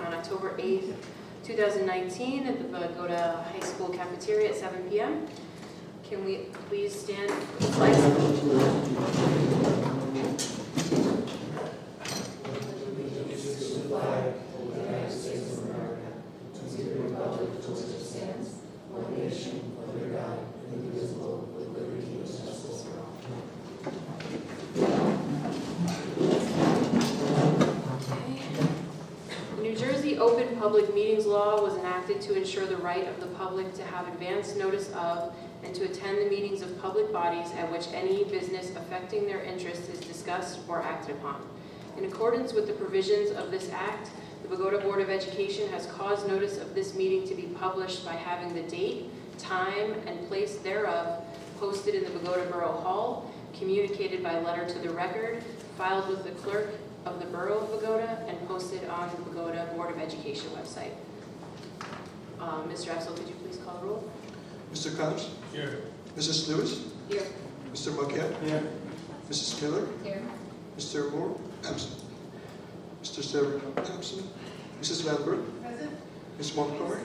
on October 8th, 2019 at the Bogota High School cafeteria at 7 p.m. Can we please stand for the flag Open Public Meetings Law was enacted to ensure the right of the public to have advance notice of and to attend the meetings of public bodies at which any business affecting their interests is discussed or acted upon. In accordance with the provisions of this Act, the Bogota Board of Education has caused notice of this meeting to be published by having the date, time, and place thereof posted in the Bogota Borough Hall, communicated by letter to the record, filed with the clerk of the Borough of Bogota, and posted on the Bogota Board of Education website. Mr. Axel, could you please call the roll? Mr. Connors? Here. Mrs. Lewis? Here. Mr. Marquette? Here. Mrs. Miller? Here. Mr. Moore? Absent. Mr. Sterling? Absent. Mrs. Lambert? Present. Ms. Montgomery?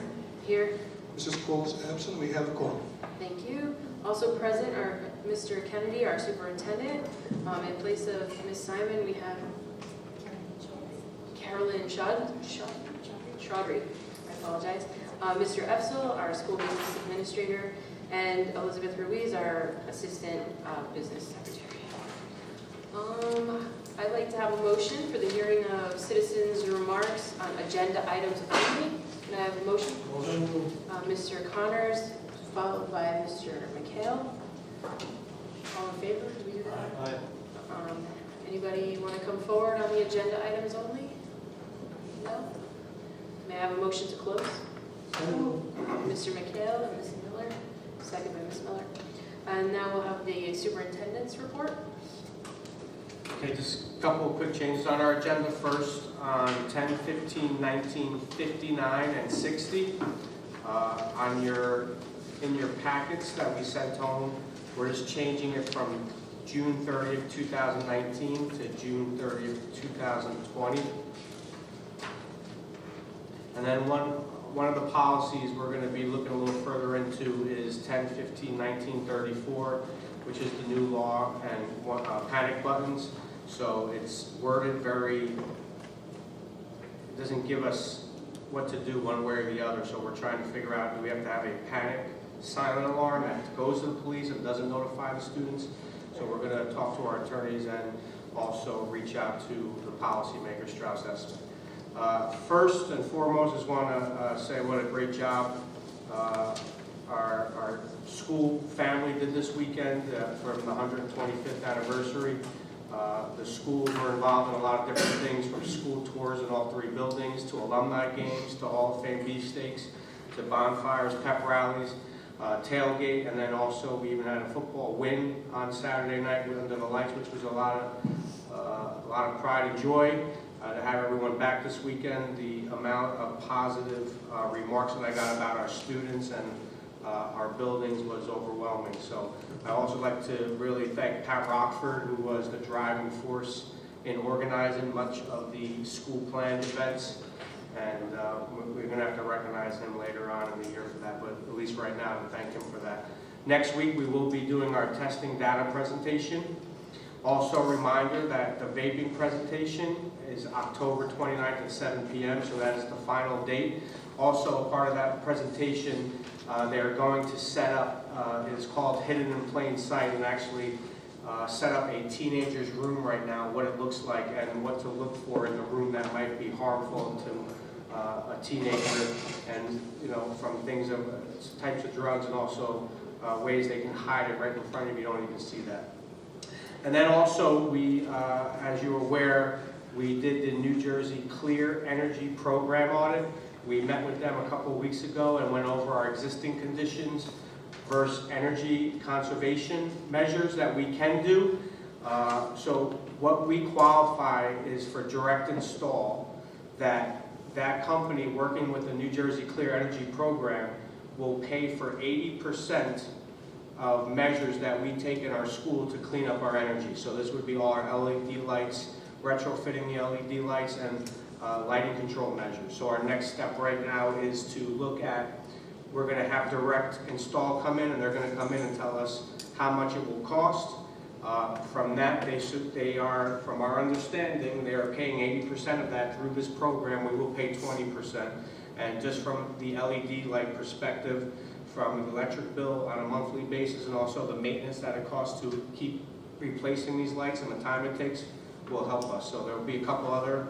Here. Mrs. Cole is absent. We have a quorum. Thank you. Also present are Mr. Kennedy, our superintendent. In place of Ms. Simon, we have Carolyn Chaudhry. I apologize. Mr. Efsel, our school business administrator, and Elizabeth Ruiz, our assistant business secretary. I'd like to have a motion for the hearing of citizens' remarks on agenda items only. Can I have a motion? Motion. Mr. Connors, followed by Mr. McHale. All in favor? Do we do that? Aye. Anybody want to come forward on the agenda items only? No? May I have a motion to close? Mr. McHale and Ms. Miller, second by Ms. Miller. And now we'll have the superintendent's report. Okay, just a couple of quick changes on our agenda. First, on 10, 15, 19, 59, and 60. In your packets that we sent home, we're just changing it from June 30th, 2019 to June 30th, 2020. And then one of the policies we're going to be looking a little further into is 10, 15, 19, 34, which is the new law and panic buttons. So it's worded it doesn't give us what to do one way or the other. So we're trying to figure out, do we have to have a panic silent alarm that goes to the police and doesn't notify the students? So we're going to talk to our attorneys and also reach out to the policymaker, Strauss Espen. First and foremost, I just want to say what a great job our school family did this weekend for the 125th anniversary. The schools were involved in a lot of different things, from school tours in all three buildings, to alumni games, to Hall of Fame beefsteaks, to bonfires, pep rallies, tailgate, and then also we even had a football win on Saturday night under the lights, which was a lot of pride and joy. To have everyone back this weekend, the amount of positive remarks that I got about our students and our buildings was overwhelming. So I also like to really thank Pat Rockford, who was the driving force in organizing much of the school planned events. And we're going to have to recognize him later on in the year for that, but at least right now, to thank him for that. Next week, we will be doing our testing data presentation. Also, a reminder that the vaping presentation is October 29th at 7 p.m., so that is the final date. Also, a part of that presentation, they're going to set up, it's called Hidden in Plain Sight, and actually set up a teenager's room right now, what it looks like, and what to look for in the room that might be harmful to a teenager, and from things of types of drugs, and also ways they can hide it right in front of you, you don't even see that. And then also, we, as you're aware, we did the New Jersey Clear Energy Program audit. We met with them a couple of weeks ago and went over our existing conditions versus energy conservation measures that we can do. So what we qualify is for direct install, that company working with the New Jersey Clear Energy Program will pay for 80% of measures that we take in our school to clean up our energy. So this would be all our LED lights, retrofitting the LED lights, and lighting control measures. So our next step right now is to look at, we're going to have direct install come in, and they're going to come in and tell us how much it will cost. From that, they are, from our understanding, they are paying 80% of that through this program. We will pay 20%. And just from the LED light perspective, from the electric bill on a monthly basis, and also the maintenance that it costs to keep replacing these lights and the time it takes, will help us. So there will be a couple other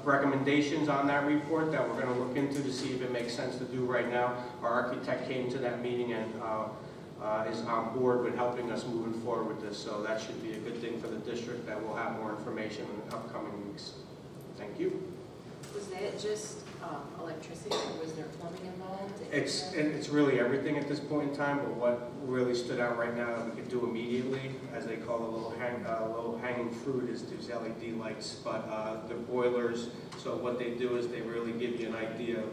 recommendations on that report that we're going to look into to see if it makes sense to do right now. Our architect came to that meeting and is on board with helping us moving forward with this. So that should be a good thing for the district, that we'll have more information in the upcoming weeks. Thank you. Was that just electricity, or was there plumbing involved? It's really everything at this point in time, but what really stood out right now that we could do immediately, as they call the low hanging fruit, is these LED lights. But the boilers, so what they do is they really give you an idea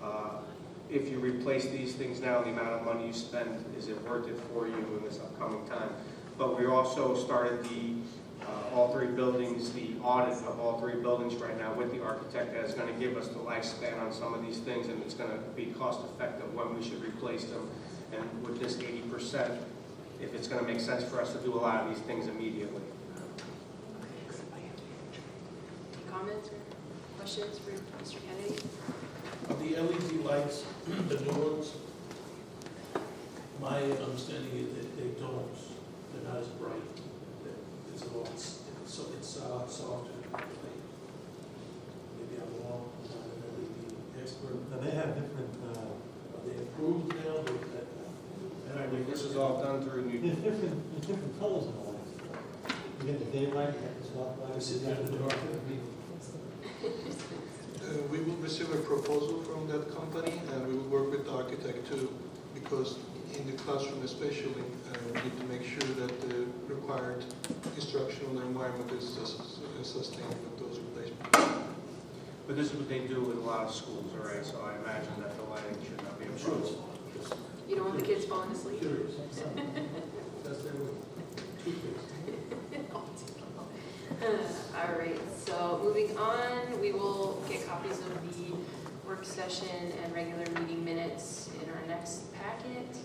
of if you replace these things now, the amount of money you spend, is it worth it for you in this upcoming time? But we also started all three buildings, the audit of all three buildings right now with the architect that is going to give us the lifespan on some of these things, and it's going to be cost effective when we should replace them. And with this 80%, if it's going to make sense for us to do a lot of these things immediately. Comments or questions for Mr. Kennedy? Of the LED lights, the new ones, my understanding is that they're not as bright. It's a lot softer. Maybe I'm wrong, I'm not an LED expert. Now, they have different, Are they approved now? And I think this is all done through there's different colors in the lights. You get the daylight, you get the soft light. Is it in the dark? We will receive a proposal from that company, and we will work with the architect too, because in the classroom especially, we need to make sure that the required instructional environment is sustained with those replacements. But this is what they do with a lot of schools, all right? So I imagine that the lighting should not be a Sure. problem. You don't want the kids falling asleep? Curious. That's their two kids. All right, so moving on, we will get copies of the work session and regular meeting minutes in our next packet.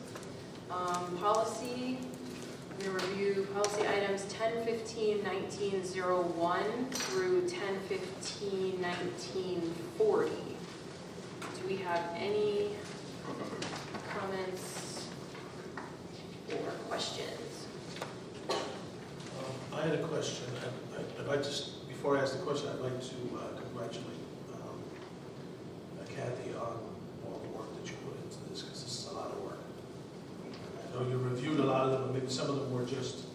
Policy, I'm going to review policy items 10-15-1901 through 10-15-1940. Do we have any comments or questions? I had a question. I'd like to, before I ask the question, I'd like to congratulate Kathy on all the work that you put into this, because this is a lot of work. I know you reviewed a lot of them, and maybe some of them were just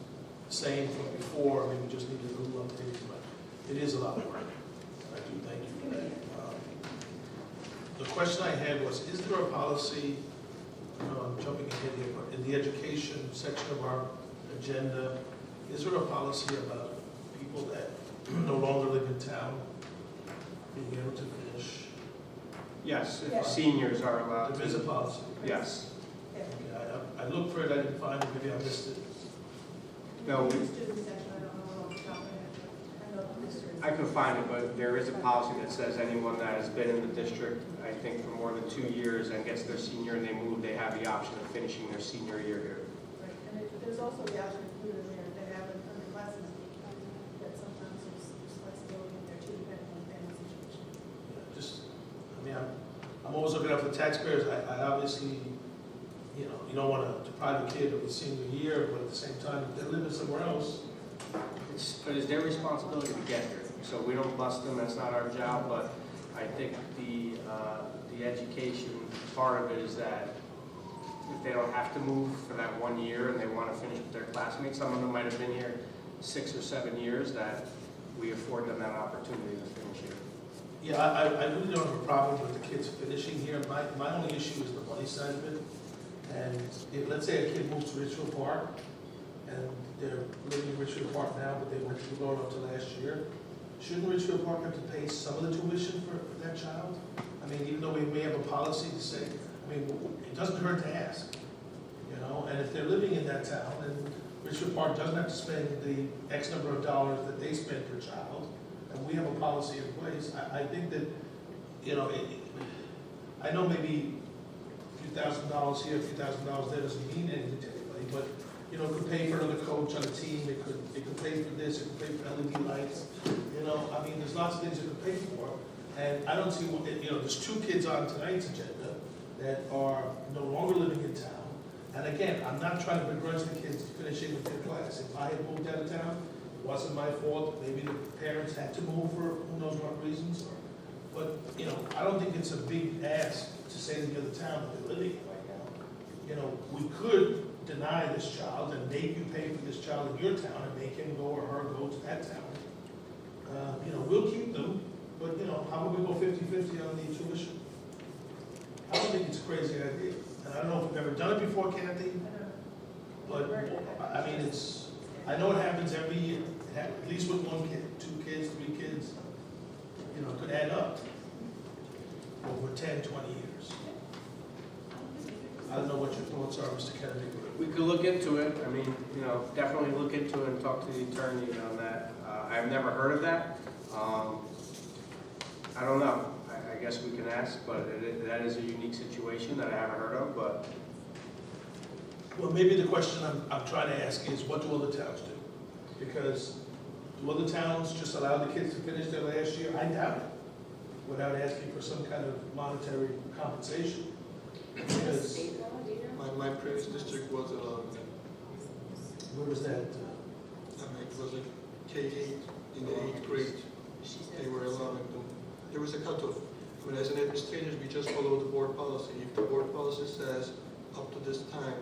the same from before, maybe just needed a little updates, but it is a lot of work. I do thank you for that. The question I had was, is there a policy, I'm jumping ahead here, but in the education section of our agenda, is there a policy about people that no longer live in town being able to finish? Yes, if seniors are allowed There is a to. policy. Yes. Okay, I looked for it, I didn't find it, maybe I missed it. No, Student section, I don't know off the top of my head. I know the history. I could find it, but there is a policy that says anyone that has been in the district, I think, for more than 2 years and gets their senior and they move, they have the option of finishing their senior year here. Right, and there's also the option included in there, they have it under classes, that sometimes there's flexibility in there too, depending on the family situation. I'm always looking out for the taxpayers. I obviously, you don't want to deprive a kid of his senior year, but at the same time, if they're living somewhere else. But it's their responsibility to get here, so we don't bust them, that's not our job, but I think the education part of it is that if they don't have to move for that 1 year and they want to finish with their classmates, some of them might have been here 6 or 7 years, that we afford them that opportunity to finish here. Yeah, I really don't have a problem with the kids finishing here. My only issue is the money side of it. And if, let's say a kid moves to Richfield Park, and they're living in Richfield Park now, but they went to go up to last year, shouldn't Richfield Park have to pay some of the tuition for that child? I mean, even though we may have a policy to say, it doesn't hurt to ask, and if they're living in that town, then Richfield Park doesn't have to spend the X number of dollars that they spend per child, and and we have a policy in place, I think that, you know, I know maybe a few $1,000s here, a few $1,000s there doesn't mean anything to anybody, but, you know, it could pay for another coach on a team, it could pay for this, it could pay for LED lights, you know, I mean, there's lots of things it could pay for, and I don't see what, you know, there's 2 kids on tonight's agenda that are no longer living in town, and again, I'm not trying to begrudge the kids finishing with their class. If I had moved out of town, it wasn't my fault, maybe the parents had to move for who knows what reasons, but, you know, I don't think it's a big ask to say to the other town that they're living in right now. You know, we could deny this child and make you pay for this child in your town and make him go or her go to that town. You know, we'll keep them, but, you know, how about we go 50-50 on the tuition? I don't think it's a crazy idea. And I don't know if we've ever done it before, Kathy, but, I mean, it's, I know it happens every year, at least with 1 kid, 2 kids, 3 kids, you know, it could add up over 10, 20 years. I don't know what your thoughts are, Mr. Kennedy. We could look into it. I mean, you know, definitely look into it and talk to the attorney on that. I've never heard of that. I don't know. I guess we can ask, but that is a unique situation that I haven't heard of, but. Well, maybe the question I'm trying to ask is, what do other towns do? Because do other towns just allow the kids to finish their last year? I doubt it, without asking for some kind of monetary compensation. Because, State law, do you know? My previous district was allowing them. where was that? I mean, it was a K-8, in the 8th grade, they were allowing them. There was a cutoff. I mean, as an administrator, we just follow the board policy. If the board policy says up to this time,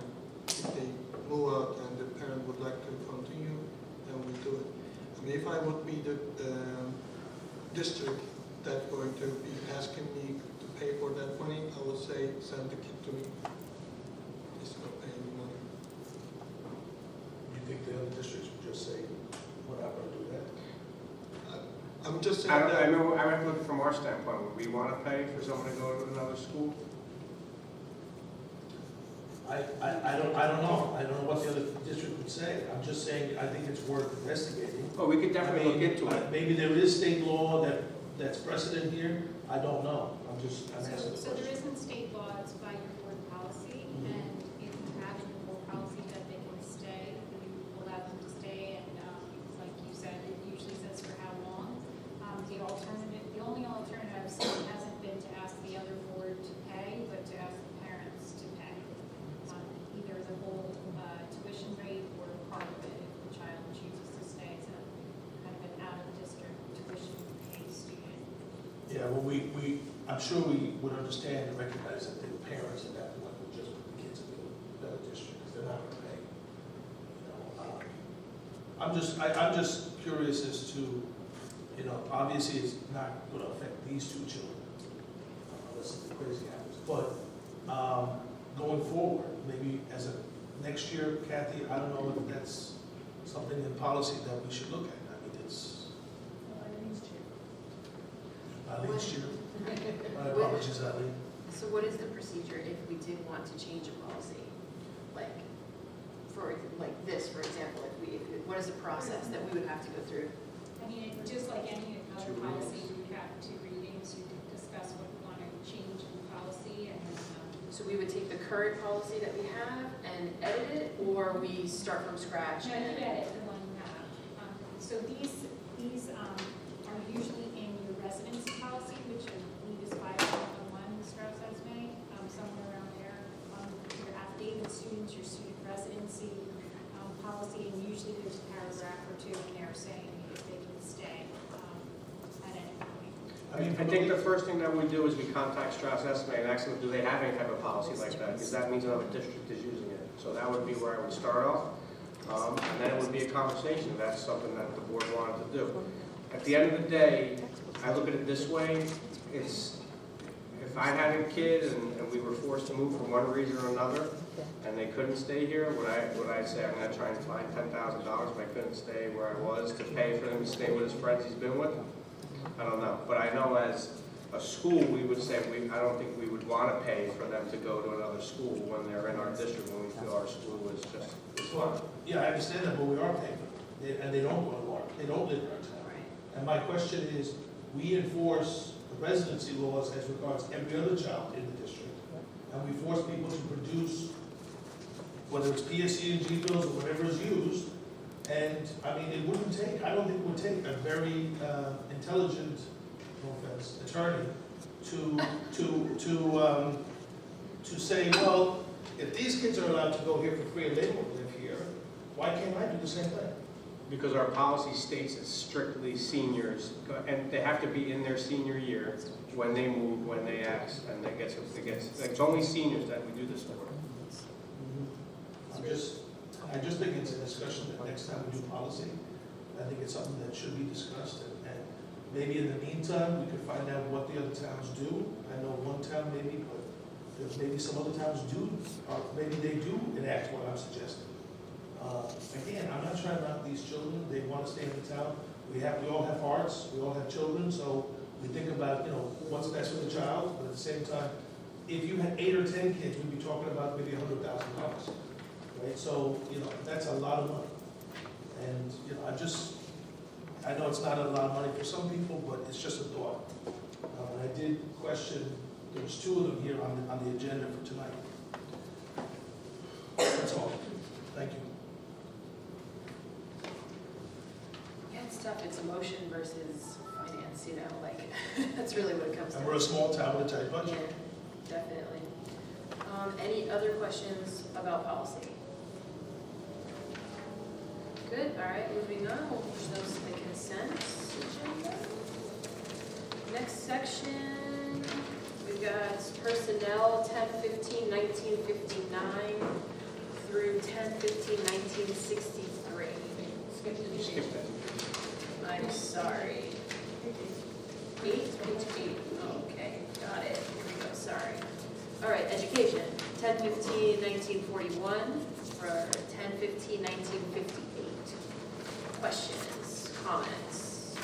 if they move out and the parent would like to continue, then we do it. I mean, if I would be the district that's going to be asking me to pay for that money, I would say, send the kid to me. It's not paying me money. You think the other districts would just say, we're not going to do that? I'm just saying I that. mean, look from our standpoint, would we want to pay for someone to go to another school? I don't know. I don't know what the other district would say. I'm just saying, I think it's worth investigating. Oh, we could definitely I mean, look into it. Maybe there is state law that's precedent here. I don't know. I'm asking the So there question. isn't state law, it's by your board policy, and if you have in your board policy that they can stay, you allow them to stay, and like you said, it usually says for how long. The only alternative I've seen hasn't been to ask the other board to pay, but to ask the parents to pay, either the whole tuition rate or part of it if the child chooses to stay. It's a kind of an out-of-district tuition paid student. Yeah, well, I'm sure we would understand and recognize that the parents at that point would just put the kids in the other district because they're not going to pay. You know, I'm just curious as to, you know, obviously it's not going to affect these 2 children unless something crazy happens. But going forward, maybe as a next year, Kathy, I don't know if that's something in policy that we should look at. I mean, it's Eileen's chair. My apologies, Eileen. So what is the procedure if we did want to change a policy? Like, for, like this, for example, what is the process that we would have to go through? I mean, just like any other policy, we would have 2 readings, you could discuss what we want to change in the policy, and then, So we would take the current policy that we have and edit it, or we start from scratch? no, you edit the one you have. So these are usually in your residency policy, which I believe is 5.1, Strauss has made, somewhere around there. Your affidavit students, your student residency policy, and usually there's a paragraph or 2 in there saying if they can stay at any point. I think the first thing that we do is we contact Strauss Esme and ask them, do they have any type of policy like that? Because that means another district is using it. So that would be where I would start off. And then it would be a conversation if that's something that the board wanted to do. At the end of the day, I look at it this way, it's, if I had a kid and we were forced to move for one reason or another, and they couldn't stay here, would I say I'm gonna try and find $10,000 if I couldn't stay where I was to pay for him to stay with his friends he's been with? I don't know, but I know as a school, we would say, I don't think we would want to pay for them to go to another school when they're in our district, when we feel our school is fine. Yeah, I understand that, but we are paying for them, and they don't go to work, they don't live in our town. And my question is, we enforce the residency laws as regards every other child in the district. And we force people to produce, whether it's PSC and G bills or whatever is used. And, I mean, it wouldn't take, I don't think it would take a very intelligent, no offense, attorney to say, well, if these kids are allowed to go here for free and they don't live here, why can't I do the same thing? Because our policy states it's strictly seniors, and they have to be in their senior year when they move, when they ask, and it's only seniors that we do this for. I just think it's a discussion that next time we do policy, I think it's something that should be discussed. And maybe in the meantime, we could find out what the other towns do. I know one town maybe, but there's maybe some other towns do, or maybe they do enact what I'm suggesting. Again, I'm not trying to knock these children. They want to stay in the town. We all have hearts. We all have children. So we think about, what's best for the child. But at the same time, if you had 8 or 10 kids, we'd be talking about maybe $100,000, right? So, that's a lot of money. And, I know it's not a lot of money for some people, but it's just a thought. And I did question, there's 2 of them here on the agenda for tonight. That's all. Thank you. Yeah, it's tough. It's emotion versus finance, that's really what it comes down And to. we're a small town with a tight Yeah, budget. definitely. Any other questions about policy? Good, all right, moving on, we'll push those to the consent agenda. Next section, we've got personnel 10/15/1959 through 10/15/1963. Skip that. I'm sorry. 8, page 8, okay, got it, here we go, sorry. All right, education, 10/15/1941 for 10/15/1958. Questions, comments?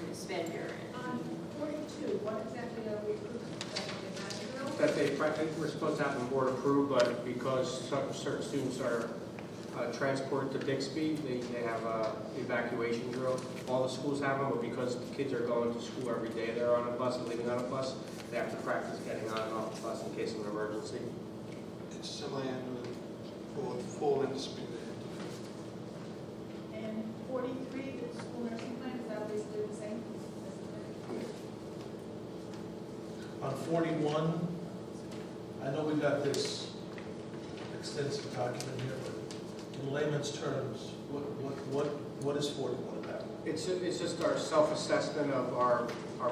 Ms. Van Buren. On 42, what exactly are we approving? That we're supposed to have them board approved, but because certain students are transported to Bixby, they have a evacuation drill. All the schools have them, but because kids are going to school every day, they're on a bus and leaving on a bus, they have to practice getting on and off the bus in case of an emergency. It's semi-annual for fall and spring. And 43, the school nursing plan, is that basically the same? On 41, I know we got this extensive document here, but in layman's terms, what is 41 about? It's just our self-assessment of our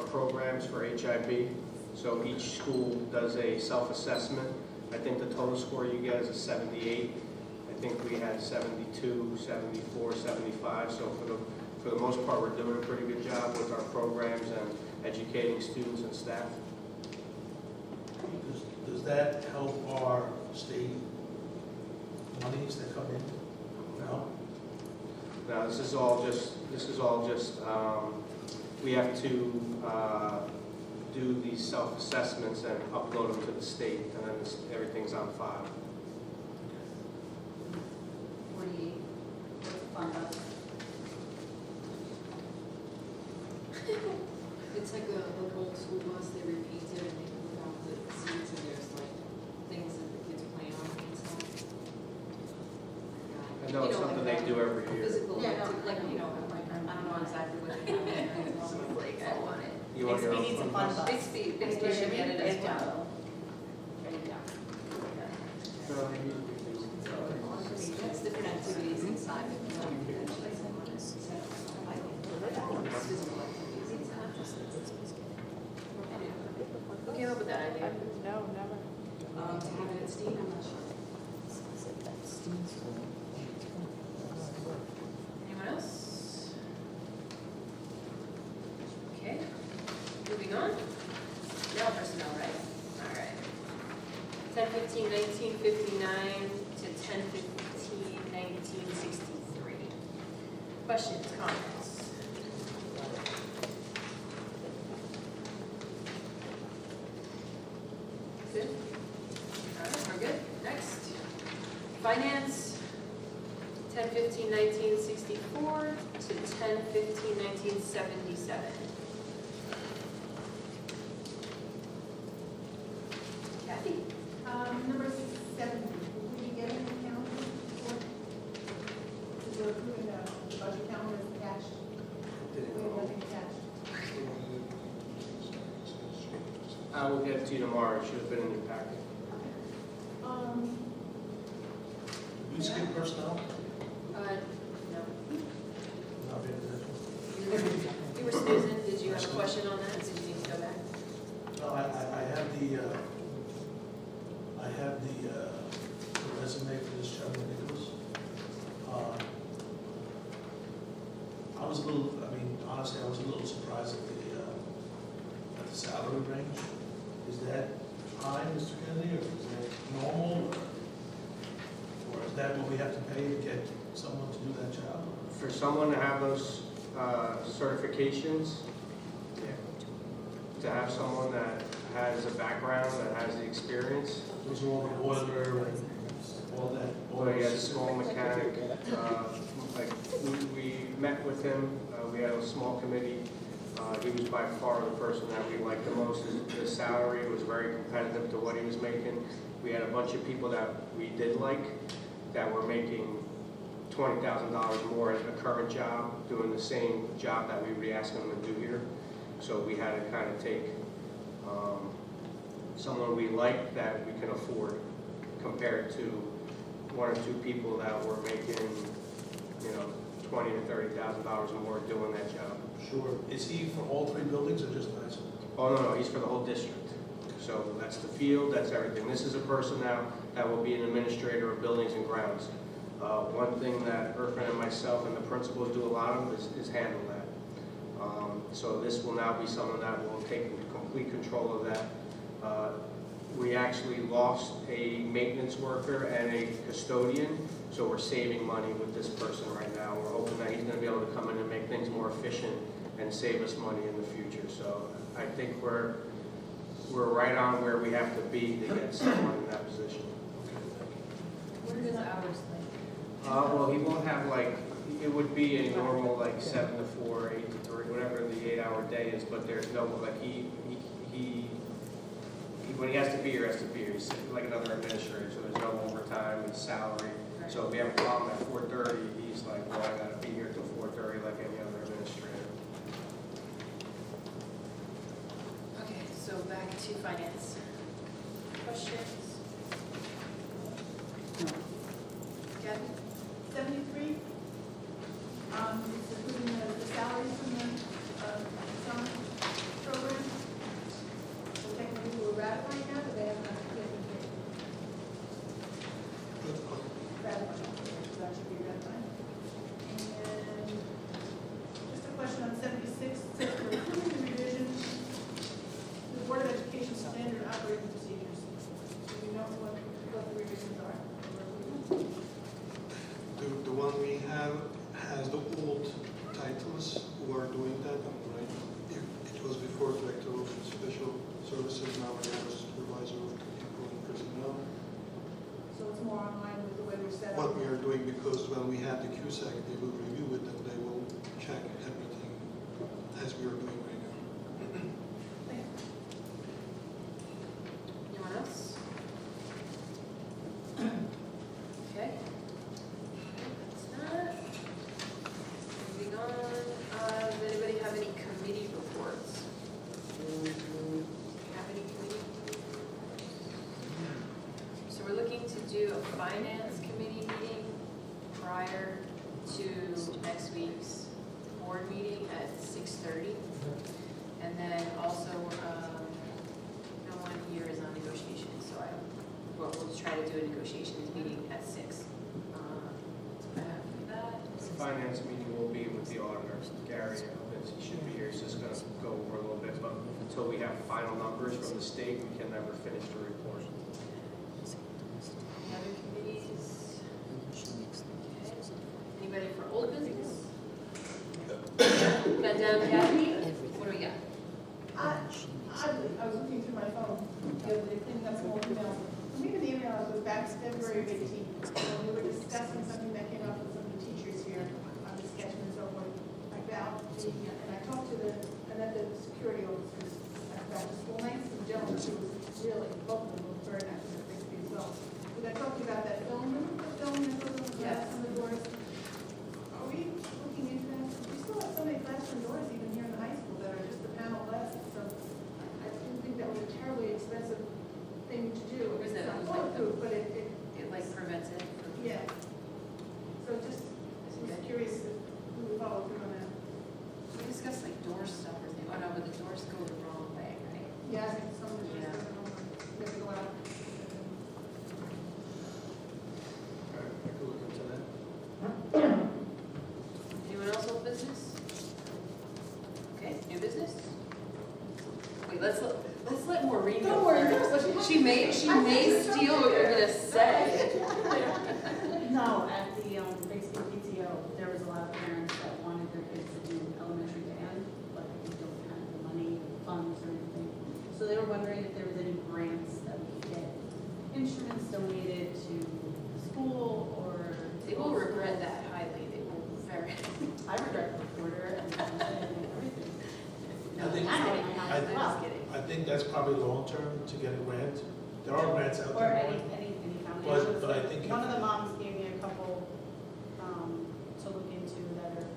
programs for HIB. So each school does a self-assessment. I think the total score you get is a 78. I think we had 72, 74, 75. So for the most part, we're doing a pretty good job with our programs and educating students and staff. Does that help our state monies that come in? No? Now, this is all just, we have to do these self-assessments and upload them to the state, and then everything's on file. 48, what's the fund up? It's like a old school bus, they repaint it and they move out the seats and there's like things that the kids play on and stuff. I know it's something they do every year. Physical, Yeah, no, like, I don't know exactly what they have. Like, I want it. You want your own Bixby needs a fund fun bus? bus. Bixby should get it as well. That's different activities inside. Who came up with that idea? No, never. To have it at Steam, I'm not sure. Anyone else? Okay, moving on. Now personnel, right? All right. 10/15/1959 to 10/15/1963. Questions, comments? Good? All right, we're good. Next. Finance, 10/15/1959 10/15/1964 to 10/15/1977. Kathy? Number 70, will we be getting a calendar for? Because we're approving the budget calendar is attached. We have nothing attached. I will get it to you tomorrow. It should have been in your packet. You skip personnel? No. Not being attention. You were Susan, did you have a question on that? Did you need to go back? No, I have the resume for this gentleman, Nicholas. I was a little, honestly, I was a little surprised at the salary range. Is that high, Mr. Kennedy, or is that normal? Or is that what we have to pay to get someone to do that job? For someone to have those certifications, to have someone that has a background, that has the experience, Those are all the boiler and all that. or he has a small mechanic, like, we met with him, we had a small committee. He was by far the person that we liked the most. His salary was very competitive to what he was making. We had a bunch of people that we did like, that were making $20,000 more at a current job, doing the same job that we would be asking them to do here. So we had to kind of take someone we like that we can afford, compared to one or two people that were making, $20,000 to $30,000 more doing that job. Sure. Is he for all three buildings or just nice? Oh, no, he's for the whole district. So that's the field, that's everything. This is a person now that will be an administrator of buildings and grounds. One thing that Irfan and myself and the principals do a lot of is handle that. So this will now be someone that will take complete control of that. We actually lost a maintenance worker and a custodian, so we're saving money with this person right now. We're hoping that he's going to be able to come in and make things more efficient and save us money in the future. So I think we're right on where we have to be to get someone in that position. What are his hours like? Well, he won't have it would be a normal 7 to 4, 8 to 3, whatever the 8-hour day is, but there's no, when he has to be here, He's like another administrator, so there's no overtime and salary. So if we have a problem at 4:30, he's like, well, I gotta be here till 4:30 like any other administrator. Okay, so back to finance. Questions? Kathy? 73, it's including the salaries from the summer program. So technically, we're ratifying that, or they have not yet been paid? Ratifying, so that should be ratified. And just a question on 76, it says we're approving the revision to the Board of Education standard operating procedures. Do we know what the revisions are? The one we have has the old titles who are doing that, right? It was before Director of Special Services, now it was Supervisor of People and Personnel. So it's more online with the way we're set up? What we are doing, because when we have the QSAC, they will review it and they will check everything as we are doing right now. Anyone else? Okay. That's that. Moving on, does anybody have any committee reports? Have any committee? So we're looking to do a finance committee meeting prior to next week's board meeting at 6:30. And then also, no one here is on negotiations, so we'll try to do a negotiations meeting at 6. After that, The finance meeting will be with the auditor, Gary, he should be here, he's just gonna go over a little bit, but until we have final numbers from the state, we can never finish the report. any other committees? Okay. Anybody for old business? Got down, Kathy? What do we got? I was looking through my phone the other day, cleaning up some old emails. Maybe the email was back February of 18, when we were discussing something that came up with some security officers at back to school nights. The gentleman who was really, both of them were very nice and everything as well. We got talking about that film, remember the film that goes on the glass on the doors? Are we looking into that? We still have so many glass on doors even here in the high school that are just the panel glass. So I didn't think that was a terribly expensive thing to do. Is It's it not like bulletproof, but it, It like prevents it from. yeah. So just, was curious if we would follow through on that. We discussed like door stuffers, oh no, but the doors go the wrong way, right? Yeah, I think some of the Yeah. we have to go out. I could look into that. Anyone else with business? Okay, new business? Wait, let's let Maureen go Don't worry, first. don't worry. She may steal what you're gonna say. No, at the Big City PTO, there was a lot of parents that wanted their kids to do elementary band, but they don't have the money, funds, or anything. So they were wondering if there was any grants that we could get instruments donated to the school or. They will regret that highly, they will very. I regret the recorder and everything. I think- I know, I as think- well. I think that's probably long-term to get a grant. There are grants out Or there. any foundations. But I think One of the moms gave me a couple to look into that are,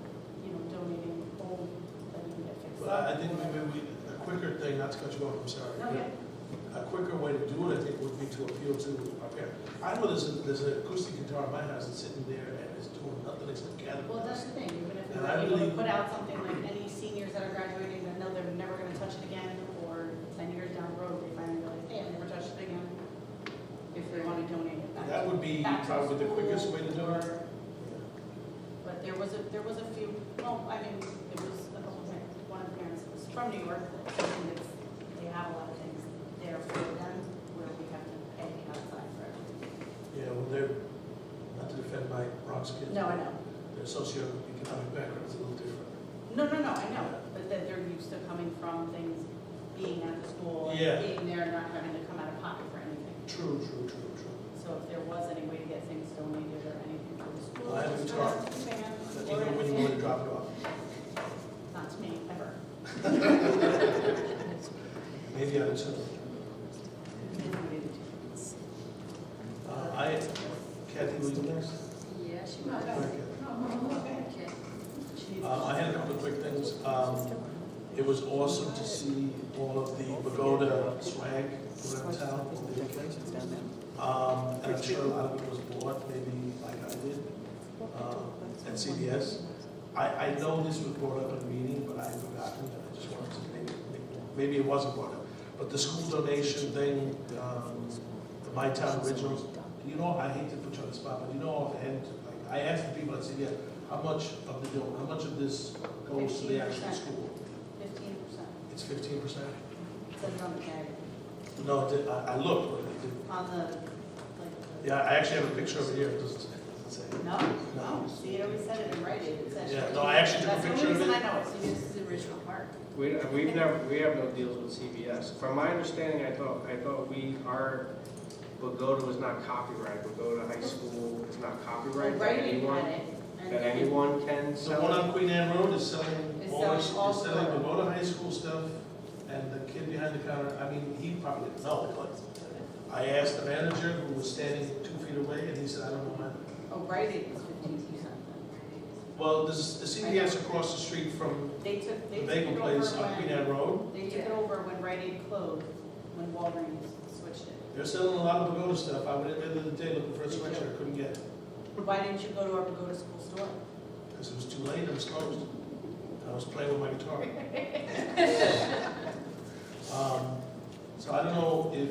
donating old that you can get fixed But up. I think maybe a quicker thing, not to cut you off, I'm sorry. No, yeah. A quicker way to do it, I think, would be to appeal to our parents. I know there's an acoustic guitar in my house that's sitting there and it's doing nothing except gathering Well, that's dust. the thing, even if we And were I able to really- put out something like any seniors that are graduating that know they're never gonna touch it again, or 10 years down the road, they finally realize, hey, I've never touched it again, if they wanna donate it back. That would be back to probably the school, quickest way to do it. or- But there was a few, well, I mean, it was a couple of parents, one of the parents was from New York, I think they have a lot of things there for them, where we have to pay outside for everything. Yeah, well, they're, not to defend my Bronx kids. No, I know. Their socioeconomic background is a little different. No, I know, but that they're used to coming from things, being at the school, and Yeah. being there, and not having to come out of pocket for anything. True. So if there was any way to get things donated or anything for the school. Well, I have a just guitar. for the band, Let or me know when you anything. want to drop it off. Not to me, ever. Maybe out of two. Kathy, will you next? Yeah, she No, might. no, Okay. no, okay. Okay. I had a couple of quick things. It was awesome to see all of the Pagoda swag around town. And I'm sure a lot of it was bought, maybe like I did, at CVS. I know this was brought up in a meeting, but I had forgotten. I just wanted to maybe it wasn't brought up. But the school donation thing, the My Town Originals, do you know, I hate to put you on the spot, but do you know offhand, like, I asked the people at CVS, how much of this goes to the actual 15%. school? 15%. It's 15%? It says on the tag, No, it did- I looked, but it didn't. on the, like, Yeah, I actually have a picture over here, it doesn't say. no, see, it always said it in writing, it says. Yeah, no, I actually took a picture of That's the only it. reason I know it, This is the original park. We have no deals with CVS. From my understanding, I thought our Bogota was not copyrighted. Bogota High School is not copyrighted. That Writing anyone, had it. and that then- anyone can The sell. one it. on Queen Anne Road is selling Is all, selling is all selling Pagoda. Pagoda High School stuff, and the kid behind the counter, I mean, he probably didn't know, but I asked the manager, who was standing 2 feet away, and he said, I don't know when. Oh, writing is 15%. Well, there's the CVS across the street from They took the it bagel over place on Queen when, Anne Road. they took it over when Rite Aid closed, when Walgreens switched it. They're selling a lot of Pagoda stuff. I went in the other day looking for a sweatshirt, I couldn't get it, Why didn't you go to our Pagoda School store? because it was too late, it was closed. I was playing with my guitar. So I don't know if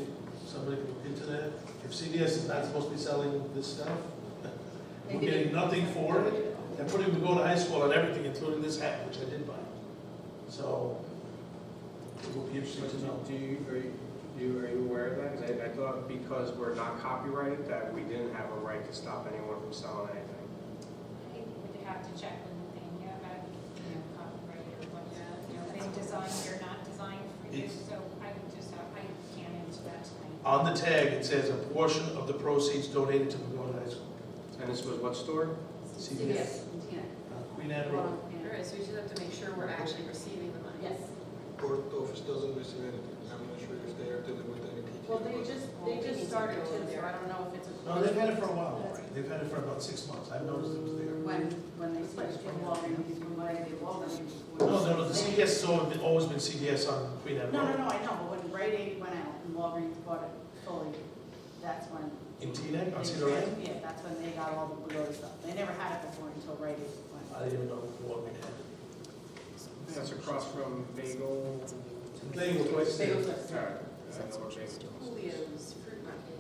somebody can look into that. If CVS is not supposed to be selling this stuff, we're Maybe getting nothing for it. They're putting Pagoda High School on everything, including this hat, which I did buy. So it will be interesting to know. Are you aware of that? 'Cause I thought because we're not copyrighted, that we didn't have a right to stop anyone from selling anything. I would have to check with the thing, about, copyright or what, they designed or not designed for you, It's- so I would just, I can't answer that tonight. On the tag, it says a portion of the proceeds donated to Pagoda High School. And this was what store? CVS, Yeah. Queen Anne Road. All right, so we just have to make sure we're actually receiving the money. Yes. court office doesn't receive anything. I'm not sure if they are dealing with any PTO. Well, they just started too, so I don't know if it's a. No, they've had it for a while already. They've had it for about 6 months. I've noticed it was there. When they switched from Walgreens, from what I did Walgreens. No, the CVS has always been CVS on Queen Anne No, Road. I know, but when Rite Aid went out and Walgreens bought it fully, that's when. In Teaneck, on they Cedar Lane? Yeah, that's when they got all the Blue stuff. They never had it before until Rite Aid went. I didn't even know Walgreens had it. That's across from Bagel. Bagel Place. Bagel All Place. right. I know where Bagel is. Julio's Fruit Market.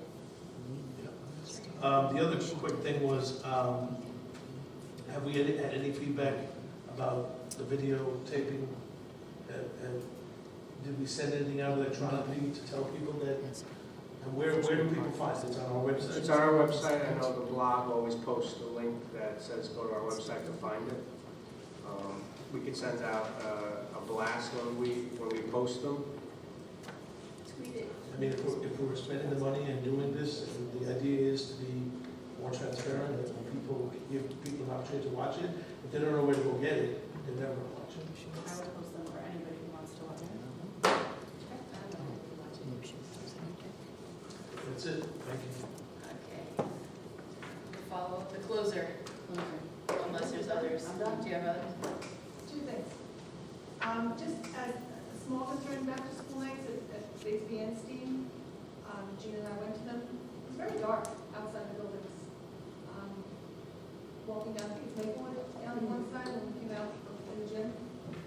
The other quick thing was, have we had any feedback about the videotaping? Did we send anything out electronically to tell people that? And where do people find it? It's on our website? It's on our website. I know the blog always posts a link that says go to our website to find it. We could send out a blast when we post them. Tweet it. I mean, if we're spending the money and doing this, and the idea is to be more transparent, and when people give people an opportunity to watch it, if they don't know where to go get it, they're never gonna watch it. I would post them for anybody who wants to watch it. That's it, thank you. Okay. Follow up the closer, unless there's others. I'm done. Do you have others? Two things. Just as a small concern, back to school nights at Bixby and Steam, Gina and I went to them. It was very dark outside the buildings. Walking down, I think it's Maplewood, down one side, when we came out in the gym.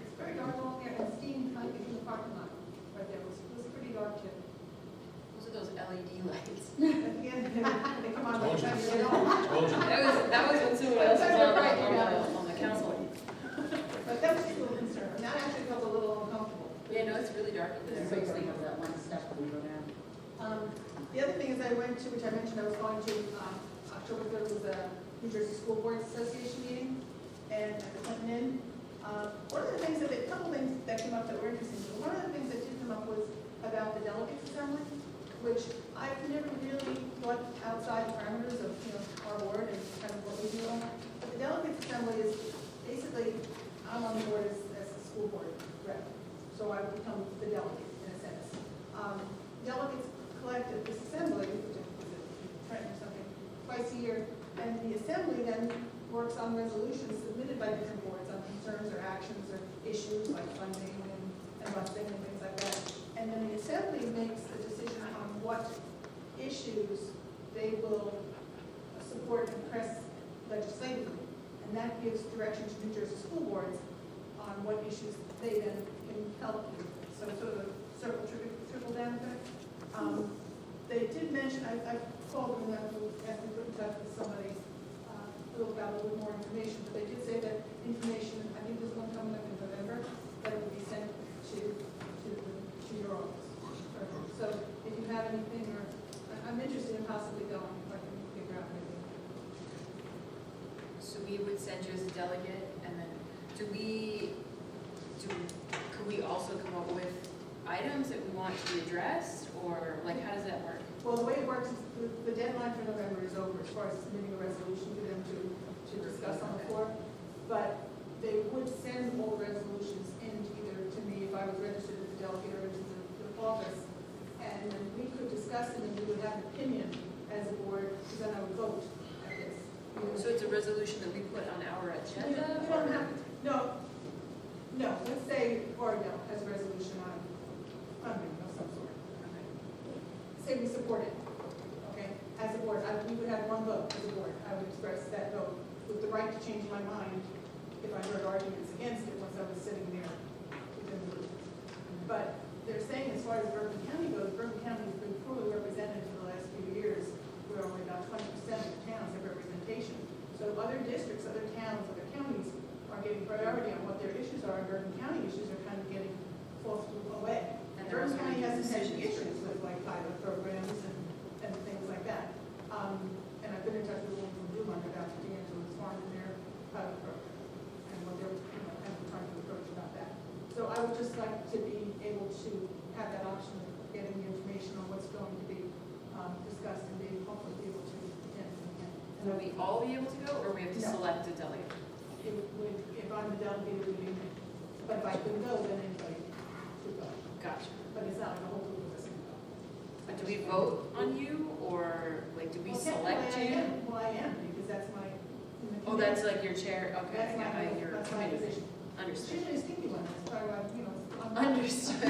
It's very dark along there, and Steam kind of in the parking lot right there. It was pretty dark too. Those are those LED lights. At the end, they come on, Told you. like, they don't. Told you. That was when someone else was on the council. But that was just a little concern. And that actually felt a little uncomfortable. Yeah, no, it's really dark over there. Everybody has that one step when you go down. The other thing is I went to, which I mentioned I was going to, October 3rd was a New Jersey School Boards Association meeting, and at the Clinton Inn. One of the things a couple things that came up that were interesting. But one of the things that did come up was about the delegates assembly, which I've never really thought outside the parameters of, our board and kind of what we do on that. But the delegates assembly is basically, I'm on the board as a school board rep, so I become the delegate in a sense. Delegates collect at this assembly, which is Trenton or something, twice a year, and the assembly then works on resolutions submitted by different boards on concerns or actions or issues like funding and busing and things like that. And then the assembly makes a decision on what issues they will support and press legislatively. And that gives direction to New Jersey school boards on what issues they then can help with. So it's sort of a trickle down effect. They did mention, I called them and asked them to put in touch with somebody who got a little more information, but they did say that information, I think there's one coming up in November, that it will be sent to your office. So if you have anything, or I'm interested in possibly going, if I can figure out anything. So we would send you as a delegate, and then could we also come up with items that we want to be addressed, or like how does that work? Well, the way it works is the deadline for November is over as far as submitting a resolution to them to discuss on the floor. But they would send all resolutions in either to me if I was registered as a delegate or to the office. And then we could discuss it and we would have an opinion as a board, because then I would vote at this. So it's a resolution that we put on our agenda? We don't have, no, let's say Oregon has a resolution on funding of some sort. Say we support it, okay? As a board, we would have one vote as a board. I would express that vote with the right to change my mind if I heard arguments against it once I was sitting there within the group. But they're saying as far as Bergen County goes, Bergen County has been poorly represented for the last few years, where only about 20% of the towns have representation. So other districts, other towns, other counties are getting priority on what their issues are, and Bergen County issues are kind of getting forced away. And there Bergen also County any hasn't had decisions. issues with like pilot programs and things like that. And I've been in touch with the woman from Dumont about D'Angela's farm and their pilot program and what they're kind of trying to approach about that. So I would just like to be able to have that option of getting the information on what's going to be discussed and being hopefully be able to attend. And will we all be able to go, or we have to No. select a delegate? If I'm the delegate, it would be me. But if I couldn't go, then anybody could Gotcha. but it's not like a whole group of us. But do we vote on you, or like, do we Well, select technically I you? am. Well, I am, because that's my. in the Oh, that's like your chair, okay, That's my, your that's my committee. position. It's Understood. usually a stinky one, that's probably why, you know. I'm not- Understood. I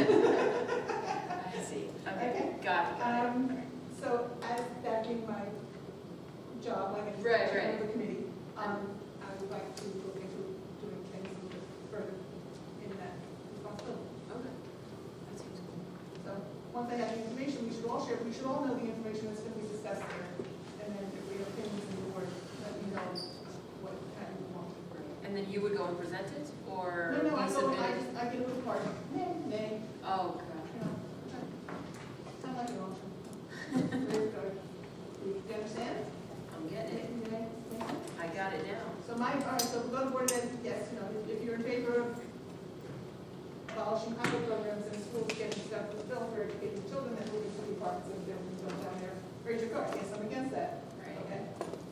see, okay, Okay. got it. So as that being my job, like I Right, chair right. of the committee, I would like to look into doing things a little bit further in that responsibility. Okay. That seems cool. So, once I have the information, we should all share, we should all know the information that's going to be discussed there. And then if we have things in the board, let me know what kind of want. And then you would go and present it, or No, I we go, submit it? I get a little part, nay, Oh, okay. you know. I like it all. Very good. Do you understand? I'm getting it. Nay, nay. I got it now. So all right, so go to board then, yes, you know, if you're in favor of abolishing highway programs and schools getting stuff with film for educating children that moving to the parks and then we go down there, raise your card, yes, I'm against that. Right. Okay,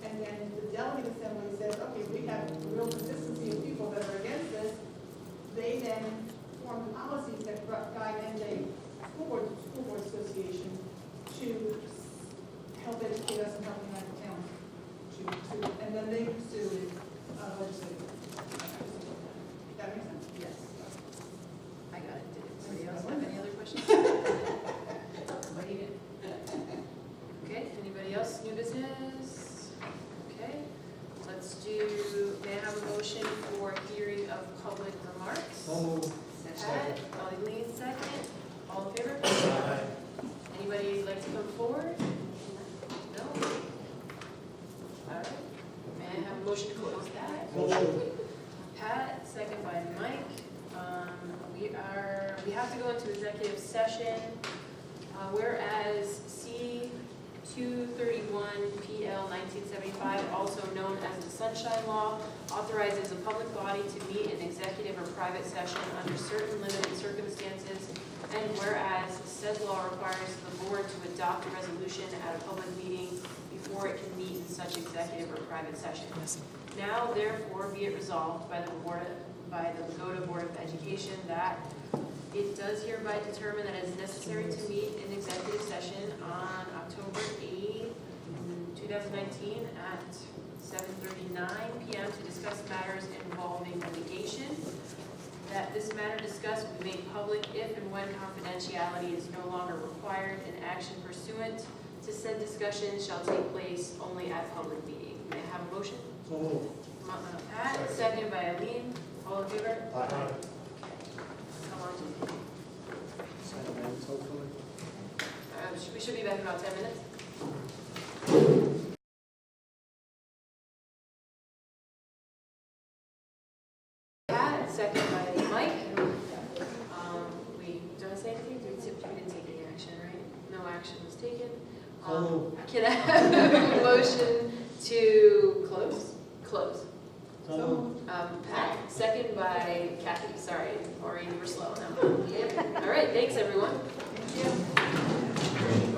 and then the delegate assembly says, okay, we have real consistency of people that are against this. They then form the policies that guide NJ School Board Association to help educate us and help unite the town. And then they pursue legislative. That makes sense? Yes. I got it. Did anybody else have any other questions? Somebody did. Okay, anybody else, new business? Okay, let's do, may I have a motion for hearing of public remarks? So moved. Pat, Pauline, second. All in favor? Aye. Anybody like to come forward? No? All right. May I have a motion to close that? Motion. Pat, second by Mike. We have to go into executive session, whereas C 231 PL 1975, also known as the Sunshine Law, authorizes a public body to meet in executive or private session under certain limited circumstances, and whereas said law requires the board to adopt a resolution at a public meeting before it can meet in such executive or private session. Now, therefore, be it resolved by the Bogota Board of Education that it does hereby determine that it is necessary to meet in executive session on October 8, 2019 at 7:39 p.m. to discuss matters involving litigation. That this matter discussed will be made public if and when confidentiality is no longer required, and action pursuant to said discussion shall take place only at public meeting. May I have a motion? So moved. Pat, second by Eileen. All in favor? Aye. Come on, Jimmy. 7 minutes, hopefully. We should be back in about 10 minutes. Pat, second by Mike. Did I say anything? We didn't take any action, right? No action was taken. So moved. Can I have a motion to close? Close. So moved. Pat, second by Kathy. Sorry, Maureen, you were slow. No. All right, thanks, everyone. Thank you.